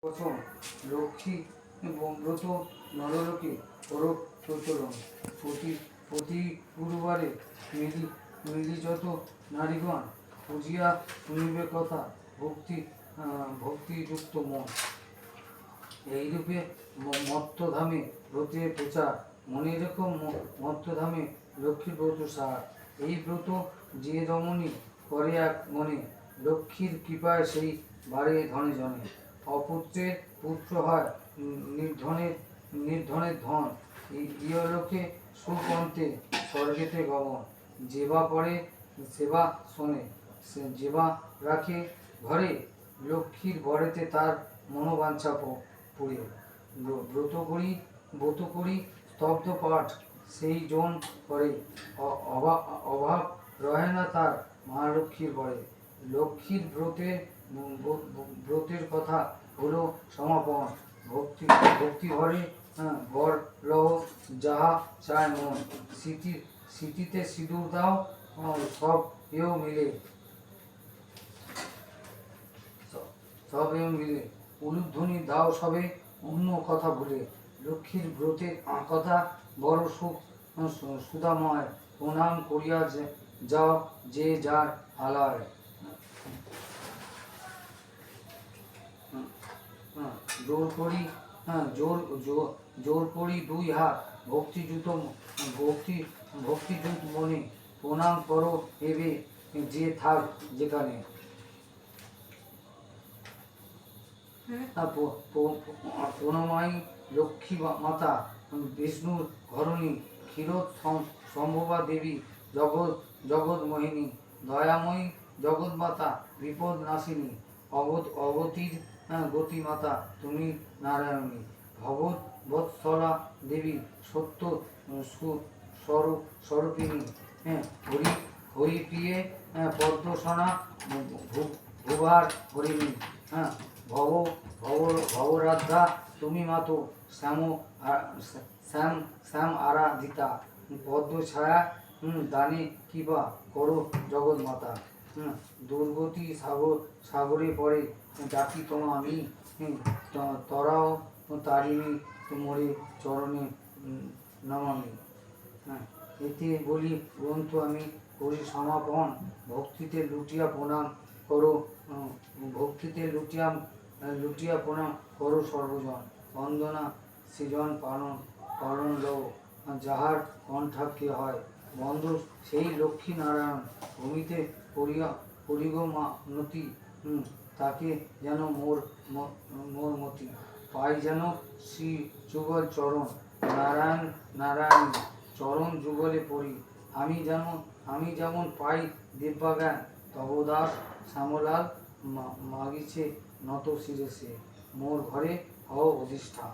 বছর লক্ষ্মী ব্রত নরলোকে পরব প্রচলন। প্রতি গুরুবারে মিলি যত নারীগণ পুজিয়া শুনিবে কথা ভক্তিযুক্ত মন। এইরূপে মত্তধামে ব্রতের প্রচার। মনে রেখো মত্তধামে লক্ষ্মীর ব্রত সার। এই ব্রত যে রমণী করে এক মনে, লক্ষ্মীর কৃপায় সেই বাড়ে ধনে জনে। অপুত্রের পুত্র হয় নির্ধনের ধন, ইহলোকে সুখ অন্তে স্বর্গেতে গমন। যেবা পড়ে সেবা শোনে, যেবা রাখে ঘরে, লক্ষ্মীর বরেতে তার মনোবাঞ্ছা পুরে। ব্রত করি স্তব্ধ পাঠ, সেই জন করে অভাব রহে না তার মা লক্ষ্মীর বরে। লক্ষ্মীর ব্রতের কথা হলো সমাপন। ভক্তি ভরে বর লহ যাহা চায় মন। স্মৃতিতে সিঁদুর দাও সব এও মিলে, উলুধ্বনি দাও সবে অন্য কথা ভুলে। লক্ষ্মীর ব্রতের কথা বড় সুধাময়, প্রণাম করিয়া যাও যে যার আলয়। জোর করি দুই হাত ভক্তিযুত মনে, প্রণাম করো এবে যে থাক যেখানে। প্রণমামি লক্ষ্মী মাতা, বিষ্ণুর ঘরণী, ক্ষীরোদ সম্ভবা দেবী, জগৎ মোহিনী, দয়াময়ী জগৎমাতা, বিপদ নাশিনী, অগতির গতি মাতা তুমি নারায়ণী। ভগৎ বৎসলা দেবী, সত্য স্বরূপিণী, হরি প্রিয়ে পদ্মসনা, ভুভার হরিণী। ভবরাধ্যা তুমি মাতো, শ্যাম আরাধিতা, পদ্ম ছায়া দানে কিবা করো জগৎ মাতা। দুর্গতি সাগরে পড়ে ডাকি তোমা আমি, তরাও তারিণী মোরে চরণে নমামি। এতে বলি গ্রন্থ আমি করি সমাপন, ভক্তিতে লুটিয়া প্রণাম করো, লুটিয়া প্রণাম করো সর্বজন। বন্দনা সৃজন পালন লও, যাহার কণ্ঠাক্ষে হয় বন্ধ সেই লক্ষ্মী নারায়ণ। ভূমিতে করিগ নতি, তাকে যেন মোর মতি। পাই যেন শ্রী যুগল চরণ, নারায়ণ চরণ যুগলে পড়ি। আমি যেমন পাই দিব্যজ্ঞান, তব দাস শ্যামলাল মাগিছে নত শিরে সে, মোর ঘরে হও অধিষ্ঠান।